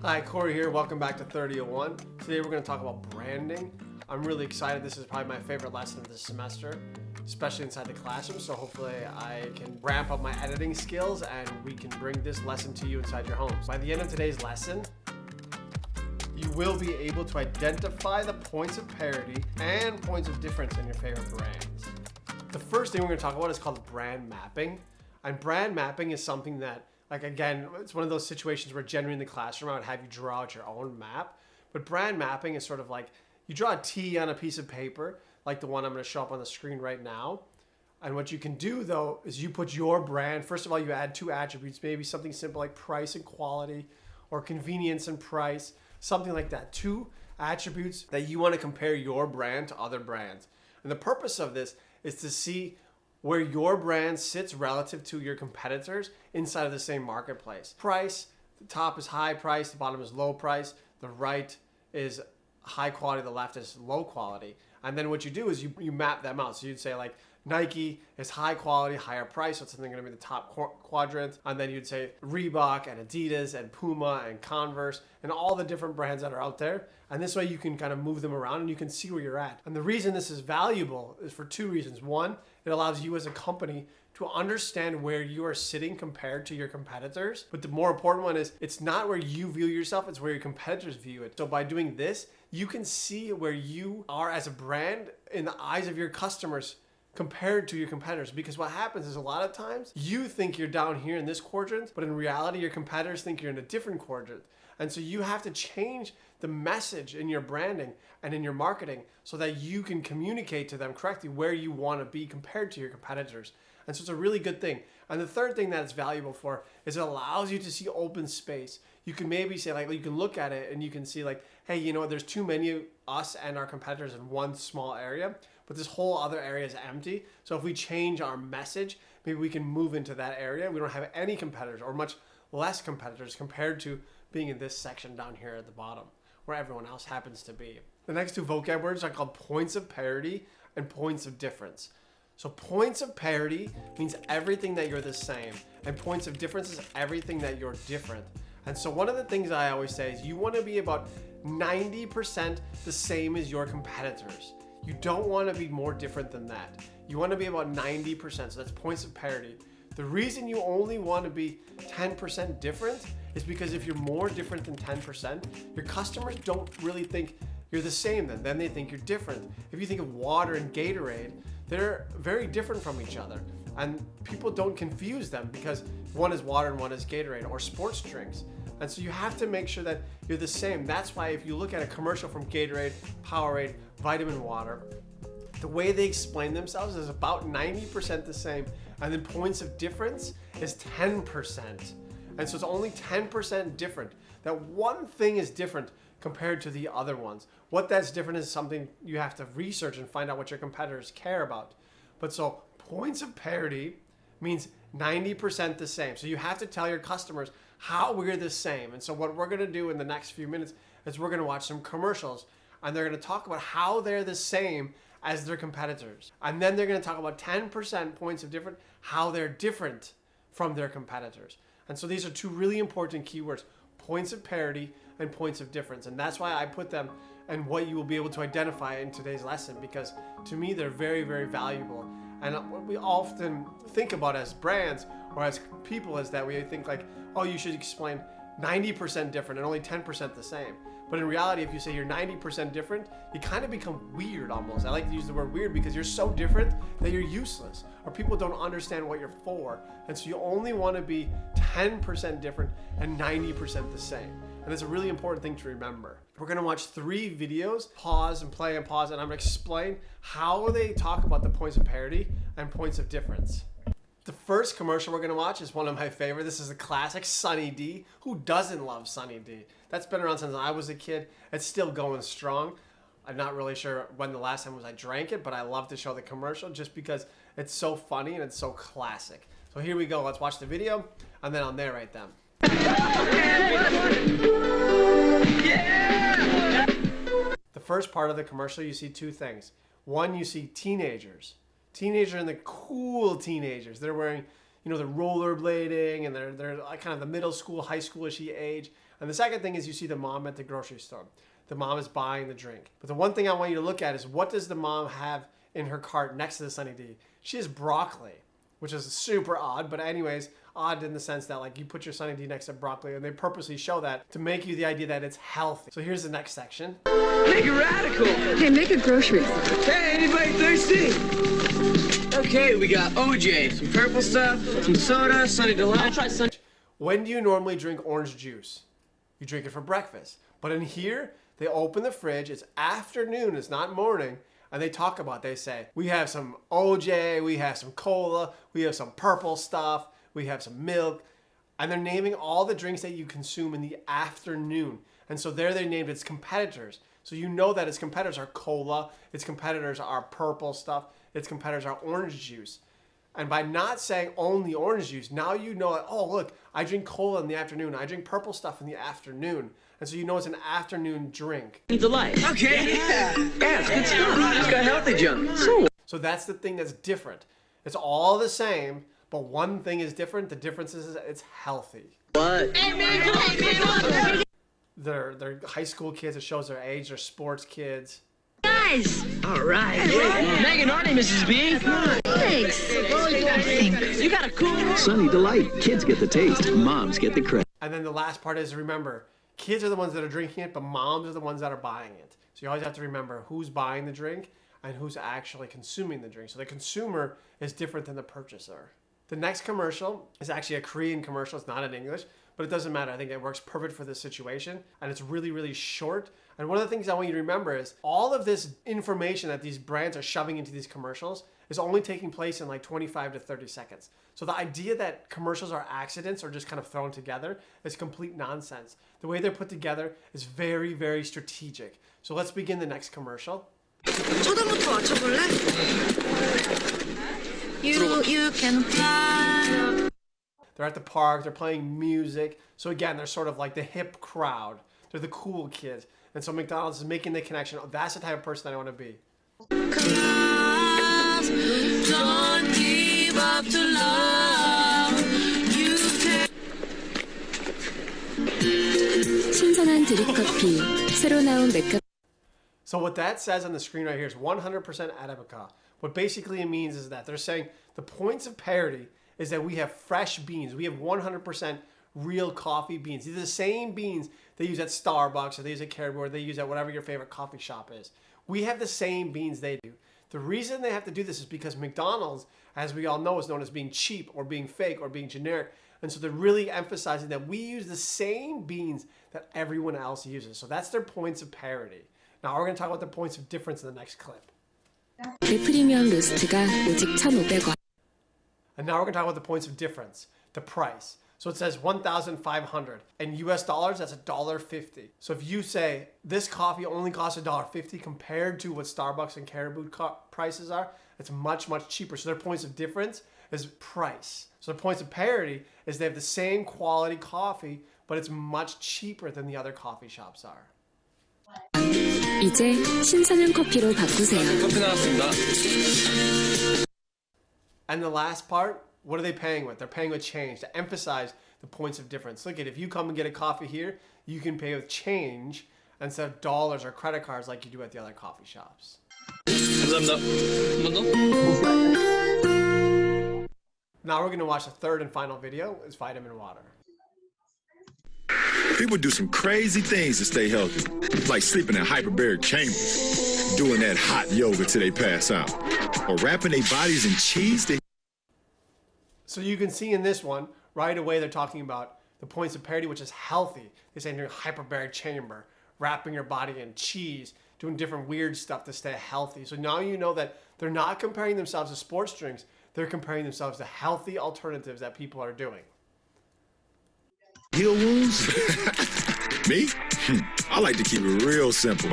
Hi, Corey here. Welcome back to 3001. Today we're going to talk about branding. I'm really excited. This is probably my favorite lesson of this semester, especially inside the classroom. So hopefully I can ramp up my editing skills and we can bring this lesson to you inside your homes. By the end of today's lesson, you will be able to identify the points of parity and points of difference in your favorite brands. The first thing we're going to talk about is called brand mapping. And brand mapping is something that, like, again, it's one of those situations where generally in the classroom I would have you draw out your own map. But brand mapping is sort of like you draw a T on a piece of paper, like the one I'm going to show up on the screen right now. And what you can do, though, is you put your brand. First of all, you add two attributes, maybe something simple like price and quality, or convenience and price, something like that. Two attributes that you want to compare your brand to other brands. And the purpose of this is to see where your brand sits relative to your competitors inside of the same marketplace. Price, the top is high price, the bottom is low price, the right is high quality, the left is low quality. And then what you do is you map them out. So you'd say like Nike is high quality, higher price, so it's something going to be the top quadrant. And then you'd say Reebok and Adidas and Puma and Converse and all the different brands that are out there. And this way you can kind of move them around and you can see where you're at. And the reason this is valuable is for two reasons. One, it allows you as a company to understand where you are sitting compared to your competitors. But the more important one is it's not where you view yourself, it's where your competitors view it. So by doing this, you can see where you are as a brand in the eyes of your customers compared to your competitors. Because what happens is a lot of times you think you're down here in this quadrant, but in reality your competitors think you're in a different quadrant. And so you have to change the message in your branding and in your marketing so that you can communicate to them correctly where you want to be compared to your competitors. And so it's a really good thing. And the third thing that it's valuable for is it allows you to see open space. You can maybe say, like, you can look at it and you can see like, hey, you know what, there's too many of us and our competitors in one small area, but this whole other area is empty. So if we change our message, maybe we can move into that area. We don't have any competitors or much less competitors compared to being in this section down here at the bottom where everyone else happens to be. The next two vocab words are called points of parity and points of difference. So points of parity means everything that you're the same, and points of difference is everything that you're different. And so one of the things I always say is you want to be about 90% the same as your competitors. You don't want to be more different than that. You want to be about 90%, so that's points of parity. The reason you only want to be 10% different is because if you're more different than 10%, your customers don't really think you're the same then they think you're different. If you think of water and Gatorade, they're very different from each other. And people don't confuse them because one is water and one is Gatorade, or sports drinks. And so you have to make sure that you're the same. That's why if you look at a commercial from Gatorade, Powerade, Vitamin Water, the way they explain themselves is about 90% the same. And then points of difference is 10%. And so it's only 10% different. That one thing is different compared to the other ones. What that's different is something you have to research and find out what your competitors care about. But so points of parity means 90% the same. So you have to tell your customers how we're the same. And so what we're going to do in the next few minutes is we're going to watch some commercials and they're going to talk about how they're the same as their competitors. And then they're going to talk about 10% points of different, how they're different from their competitors. And so these are two really important keywords, points of parity and points of difference. And that's why I put them and what you will be able to identify in today's lesson, because to me, they're very, very valuable. And what we often think about as brands or as people is that we think like, oh, you should explain 90% different and only 10% the same. But in reality, if you say you're 90% different, you kind of become weird almost. I like to use the word weird because you're so different that you're useless, or people don't understand what you're for. And so you only want to be 10% different and 90% the same. And it's a really important thing to remember. We're going to watch 3 videos, pause and play and pause, and I'm going to explain how they talk about the points of parity and points of difference. The first commercial we're going to watch is one of my favorite. This is a classic, Sunny D. Who doesn't love Sunny D? That's been around since I was a kid. It's still going strong. I'm not really sure when the last time was I drank it, but I love to show the commercial just because it's so funny and it's so classic. So here we go. Let's watch the video, and then I'll narrate them. The first part of the commercial, you see 2 things. One, you see teenagers. Teenagers and the cool teenagers. They're wearing, you know, they're rollerblading and they're like kind of the middle school, high schoolish age. And the second thing is you see the mom at the grocery store. The mom is buying the drink. But the one thing I want you to look at is what does the mom have in her cart next to the Sunny D? She has broccoli, which is super odd, but anyways, odd in the sense that like you put your Sunny D next to broccoli and they purposely show that to make you the idea that it's healthy. So here's the next section. Make it radical. Hey, make a grocery. Hey, anybody thirsty? Okay, we got OJ, some purple stuff, some soda, Sunny Delight. I'll try Sunny. When do you normally drink orange juice? You drink it for breakfast. But in here, they open the fridge, it's afternoon, it's not morning, and they talk about, they say, we have some OJ, we have some cola, we have some purple stuff, we have some milk, and they're naming all the drinks that you consume in the afternoon. And so there they named its competitors. So you know that its competitors are cola, its competitors are purple stuff, its competitors are orange juice. And by not saying only orange juice, now you know that, oh, look, I drink cola in the afternoon, I drink purple stuff in the afternoon. And so you know it's an afternoon drink. Delight. Okay, yeah, it's good stuff. It's got healthy junk. So that's the thing that's different. It's all the same, but one thing is different. The difference is that it's healthy. What? They're high school kids. It shows their age. They're sports kids. Guys! All right. Hey, Megan, aren't you, Mrs. B? Thanks. You got a cool... Sunny Delight. Kids get the taste. Moms get the credit. And then the last part is, remember, kids are the ones that are drinking it, but moms are the ones that are buying it. So you always have to remember who's buying the drink and who's actually consuming the drink. So the consumer is different than the purchaser. The next commercial is actually a Korean commercial. It's not in English, but it doesn't matter. I think it works perfect for this situation. And it's really, really short. And one of the things I want you to remember is all of this information that these brands are shoving into these commercials is only taking place in like 25 to 30 seconds. So the idea that commercials are accidents or just kind of thrown together is complete nonsense. The way they're put together is very, very strategic. So let's begin the next commercial. You can fly. They're at the park, they're playing music. So again, they're sort of like the hip crowd. They're the cool kids. And so McDonald's is making the connection. Oh, that's the type of person that I want to be. Don't give up to love. You can. 신선한 드립 커피. 새로 나온 맥커피. So what that says on the screen right here is 100% Arabica. What basically it means is that they're saying the points of parity is that we have fresh beans. We have 100% real coffee beans. These are the same beans they use at Starbucks or they use at Caribou or they use at whatever your favorite coffee shop is. We have the same beans they do. The reason they have to do this is because McDonald's, as we all know, is known as being cheap or being fake or being generic. And so they're really emphasizing that we use the same beans that everyone else uses. So that's their points of parity. Now we're going to talk about the points of difference in the next clip. 프리미엄 로스트가 오직 1,500원. And now we're going to talk about the points of difference, the price. So it says 1,500. In US dollars, that's $1.50. So if you say this coffee only costs $1.50 compared to what Starbucks and Caribou prices are, it's much, much cheaper. So their points of difference is price. So their points of parity is they have the same quality coffee, but it's much cheaper than the other coffee shops are. 이제 신선한 커피로 바꾸세요. 커피 나왔습니다. And the last part, what are they paying with? They're paying with change to emphasize the points of difference. Look at, if you come and get a coffee here, you can pay with change instead of dollars or credit cards like you do at the other coffee shops. 감사합니다. 한 번 더? Now we're going to watch the third and final video. It's vitamin water. People do some crazy things to stay healthy, like sleeping in hyperbaric chambers, doing that hot yoga till they pass out, or wrapping their bodies in cheese. So you can see in this one, right away they're talking about the points of parity, which is healthy. They're saying you're in a hyperbaric chamber, wrapping your body in cheese, doing different weird stuff to stay healthy. So now you know that they're not comparing themselves to sports drinks, they're comparing themselves to healthy alternatives that people are doing. Heel wounds? Me? I like to keep it real simple.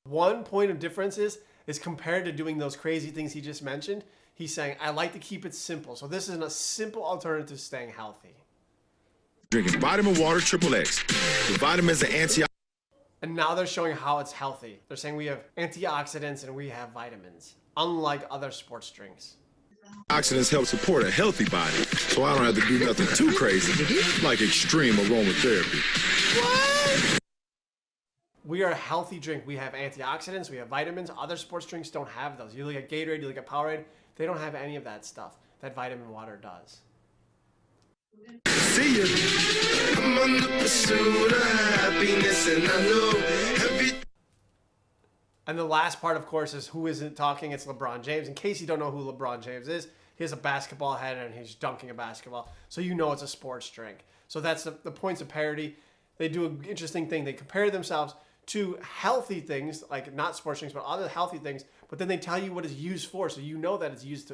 One point of difference is compared to doing those crazy things he just mentioned, he's saying, I like to keep it simple. So this is a simple alternative to staying healthy. Drinking vitamin water triple X. The vitamins and antioxidants. And now they're showing how it's healthy. They're saying we have antioxidants and we have vitamins, unlike other sports drinks. Antioxidants help support a healthy body, so I don't have to do nothing too crazy, like extreme aromatherapy. We are a healthy drink. We have antioxidants, we have vitamins. Other sports drinks don't have those. You look at Gatorade, you look at Powerade, they don't have any of that stuff that vitamin water does. See ya. I'm on the pursuit of happiness, and I know And the last part, of course, is who isn't talking. It's LeBron James. In case you don't know who LeBron James is, he has a basketball head and he's dunking a basketball. So you know it's a sports drink. So that's the points of Parity. They do an interesting thing. They compare themselves to healthy things, like not sports drinks, but other healthy things. But then they tell you what it's used for. So you know that it's used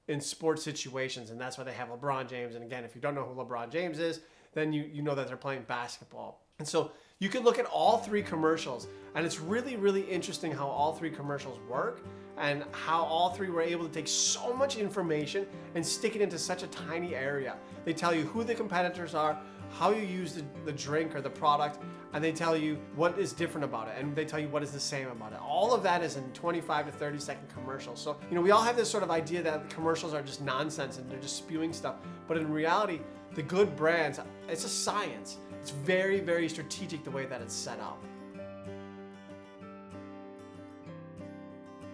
in sports situations. And that's why they have LeBron James. And again, if you don't know who LeBron James is, then you know that they're playing basketball. And so you can look at all three commercials, and it's really, really interesting how all three commercials work and how all three were able to take so much information and stick it into such a tiny area. They tell you who the competitors are, how you use the drink or the product, and they tell you what is different about it, and they tell you what is the same about it. All of that is in 25 to 30 second commercials. So, we all have this sort of idea that commercials are just nonsense and they're just spewing stuff. But in reality, the good brands, it's a science. It's very, very strategic the way that it's set up.